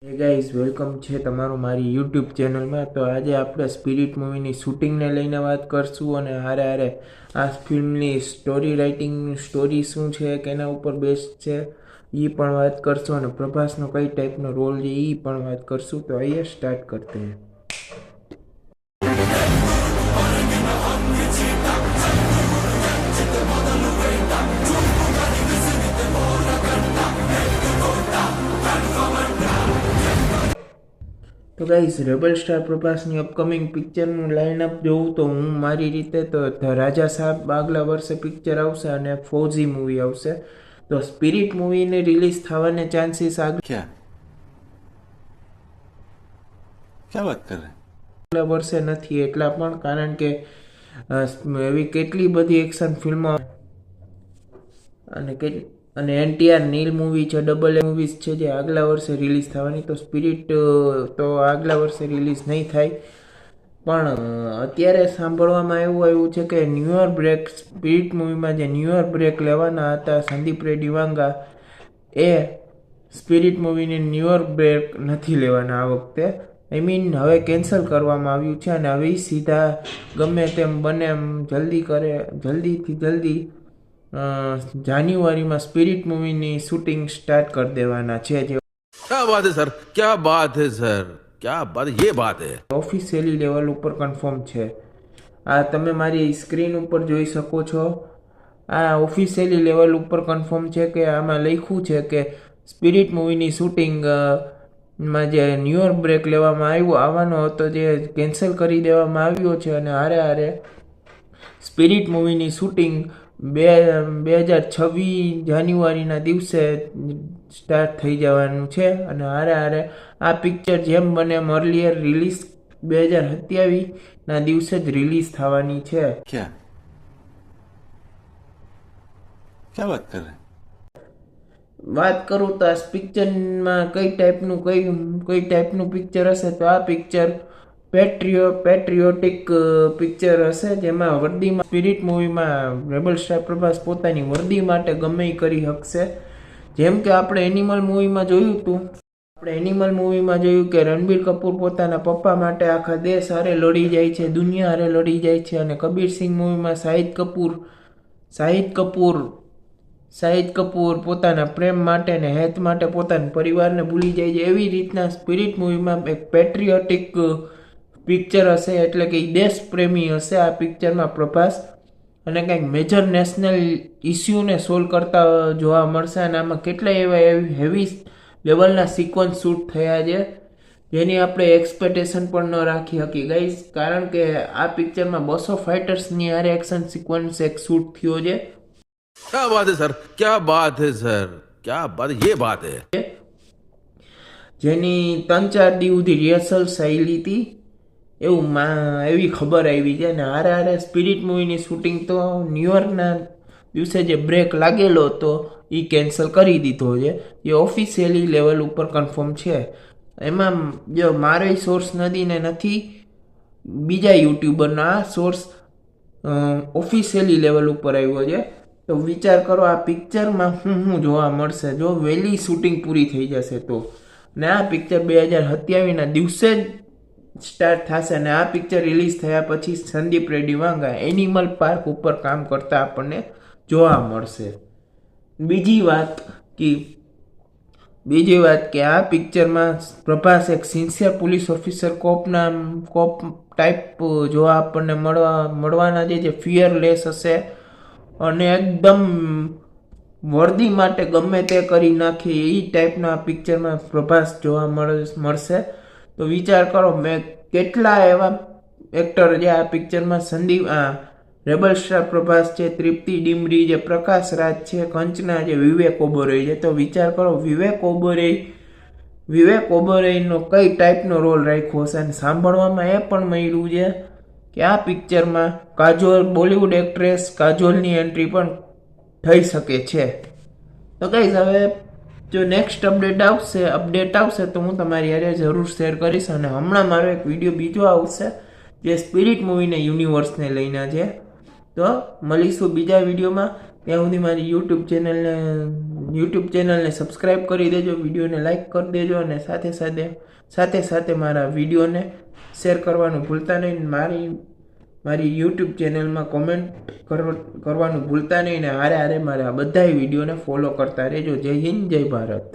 Hey guys welcome છે તમારું મારી યુટ્યુબ ચેનલમાં। તો આજે આપણે સ્પિરિટ મૂવીની શૂટિંગને લઈને વાત કરશું અને હારે હારે આ ફિલ્મની સ્ટોરી રાઇટિંગ સ્ટોરી શું છે કે એના ઉપર બેસ્ડ છે એ પણ વાત કરશું અને પ્રભાસનો કઈ ટાઈપનો રોલ છે એ પણ વાત કરશું। તો આइए સ્ટાર્ટ કરते हैं। તો ગાઈસ રેબલ સ્ટાર પ્રભાસની અપકમિંગ પિક્ચરનું લાઇનઅપ જોઉં તો હું મારી રીતે તો ધ રાજા સાહેબ આગલા વર્ષે પિક્ચર આવશે અને ફૌજી મૂવી આવશે। તો સ્પિરિટ મૂવીને રિલીઝ થવાને ચાન્સીસ क्या क्या बात कर रहे हैं? આગલા વર્ષે નથી એટલા પણ કારણ કે એવી કેટલી બધી એક્શન ફિલ્મો અને એનટીઆર નીલ મૂવી છે, ડબલ એ મૂવીઝ છે જે આગલા વર્ષે રિલીઝ થવાની। તો સ્પિરિટ તો આગલા વર્ષે રિલીઝ નહીં થાય, પણ અત્યારે સાંભળવામાં એવું આવ્યું છે કે ન્યૂ યર બ્રેક સ્પિરિટ મૂવીમાં જે ન્યૂ યર બ્રેક લેવાના હતા સંદીપ રેડ્ડી વાંગા, એ સ્પિરિટ મૂવીની ન્યૂ યર બ્રેક નથી લેવાના આ વખતે। આઈ મીન હવે કેન્સલ કરવામાં આવ્યું છે અને હવે સીધા ગમે તેમ બને એમ જલ્દીથી જલ્દી જાન્યુઆરીમાં સ્પિરિટ મૂવીની શૂટિંગ સ્ટાર્ટ કરી દેવાના છે। જે क्या बात है सर, क्या बात है सर, क्या बात, ये बात है। ઓફિશિયલી લેવલ ઉપર કન્ફર્મ છે। આ તમે મારી સ્ક્રીન ઉપર જોઈ શકો છો, આ ઓફિશિયલી લેવલ ઉપર કન્ફર્મ છે કે આમાં લખ્યું છે કે સ્પિરિટ મૂવીની શૂટિંગ માં જે ન્યૂ યર બ્રેક લેવામાં આવવાનો હતો જે કેન્સલ કરી દેવામાં આવ્યો છે અને હારે સ્પિરિટ મૂવીની શૂટિંગ 2026 જાન્યુઆરીના દિવસે સ્ટાર્ટ થઈ જવાનું છે અને હારે આ પિક્ચર જેમ બને એમ અર્લિયર રિલીઝ 2027ના દિવસે જ રિલીઝ થવાની છે। क्या क्या बात कर रहे हैं? વાત કરું તો આ પિક્ચરમાં કઈ ટાઈપનું પિક્ચર હશે તો આ પિક્ચર પેટ્રિયોટિક પિક્ચર હશે, જેમાં વર્દીમાં સ્પિરિટ મૂવીમાં રેબલ સ્ટાર પ્રભાસ પોતાની વર્દી માટે ગમે એ કરી શકશે। જેમ કે આપણે એનિમલ મૂવીમાં જોયું કે રણબીર કપૂર પોતાના પપ્પા માટે આખા દેશ હારે લડી જાય છે, દુનિયા હારે લડી જાય છે અને કબીર સિંહ મૂવીમાં શાહિદ કપૂર પોતાના પ્રેમ માટે ને હેત માટે પોતાના પરિવારને ભૂલી જાય છે। એવી રીતના સ્પિરિટ મૂવીમાં એક પેટ્રિયોટિક પિક્ચર હશે, એટલે કે દેશ પ્રેમી હશે આ પિક્ચરમાં પ્રભાસ, અને કંઈક મેજર નેશનલ ઇસ્યુને સોલ્વ કરતા જોવા મળશે અને આમાં કેટલાય એવા હેવી લેવલના સિક્વન્સ શૂટ થયા છે જેની આપણે એક્સપેક્ટેશન પણ ન રાખી શકી ગાઈસ, કારણ કે આ પિક્ચરમાં 200 ફાઇટર્સની હારે એક્શન સિક્વન્સ એક શૂટ થયો છે। क्या बात है सर, क्या बात है सर, क्या बात, ये बात है। જેની 3-4 દી સુધી રિહર્સલ ચાલી હતી એવી ખબર આવી છે અને હારે સ્પિરિટ મૂવીની શૂટિંગ તો ન્યૂ યરના દિવસે જે બ્રેક લાગેલો હતો એ કેન્સલ કરી દીધો છે, એ ઓફિશિયલી લેવલ ઉપર કન્ફર્મ છે। એમાં જો મારો સોર્સ નથી, બીજા યુટ્યુબરના સોર્સ ઓફિશિયલી લેવલ ઉપર આવ્યો છે। તો વિચાર કરો આ પિક્ચરમાં શું જોવા મળશે જો વહેલી શૂટિંગ પૂરી થઈ જશે તો, ને આ પિક્ચર 2027ના દિવસે જ સ્ટાર્ટ થશે અને આ પિક્ચર રિલીઝ થયા પછી સંદીપ રેડ્ડી વાંગા એનિમલ પાર્ક ઉપર કામ કરતા આપણને જોવા મળશે। બીજી વાત કે આ પિક્ચરમાં પ્રભાસ એક સિન્સિયર પોલીસ ઓફિસર કોપ ટાઈપ જોવા આપણને મળવાના છે, જે ફિયરલેસ હશે અને એકદમ વર્દી માટે ગમે તે કરી નાખે એ ટાઈપના પિક્ચરમાં પ્રભાસ જોવા મળશે। તો વિચાર કરો મેં કેટલા એવા એક્ટર જે આ પિક્ચરમાં રેબલ સ્ટાર પ્રભાસ છે, તૃપ્તિ ડિમરી છે, પ્રકાશ રાજ છે, કંચના છે, વિવેક ઓબેરોય છે। તો વિચાર કરો વિવેક ઓબેરોયનો કઈ ટાઈપનો રોલ રાખ્યો હશે અને સાંભળવામાં એ પણ મળ્યું છે કે આ પિક્ચરમાં બોલિવૂડ એક્ટ્રેસ કાજોલની એન્ટ્રી પણ થઈ શકે છે। તો ગાઈઝ હવે જો નેક્સ્ટ અપડેટ આવશે તો હું તમારી હારે જરૂર શેર કરીશ અને હમણાં મારો એક વિડીયો બીજો આવશે જે સ્પિરિટ મૂવીને યુનિવર્સને લઈને છે। તો મળીશું બીજા વિડીયોમાં, ત્યાં સુધી મારી યુટ્યુબ ચેનલને સબસ્ક્રાઈબ કરી દેજો, વિડીયોને લાઈક કરી દેજો અને સાથે સાથે મારા વિડીયોને શેર કરવાનું ભૂલતા નહીં. મારી યુટ્યુબ ચેનલમાં કોમેન્ટ કરવાનું ભૂલતા નહીં ને હારે મારા બધા વિડીયોને ફોલો કરતા રહેજો. જય હિન્દ, જય ભારત.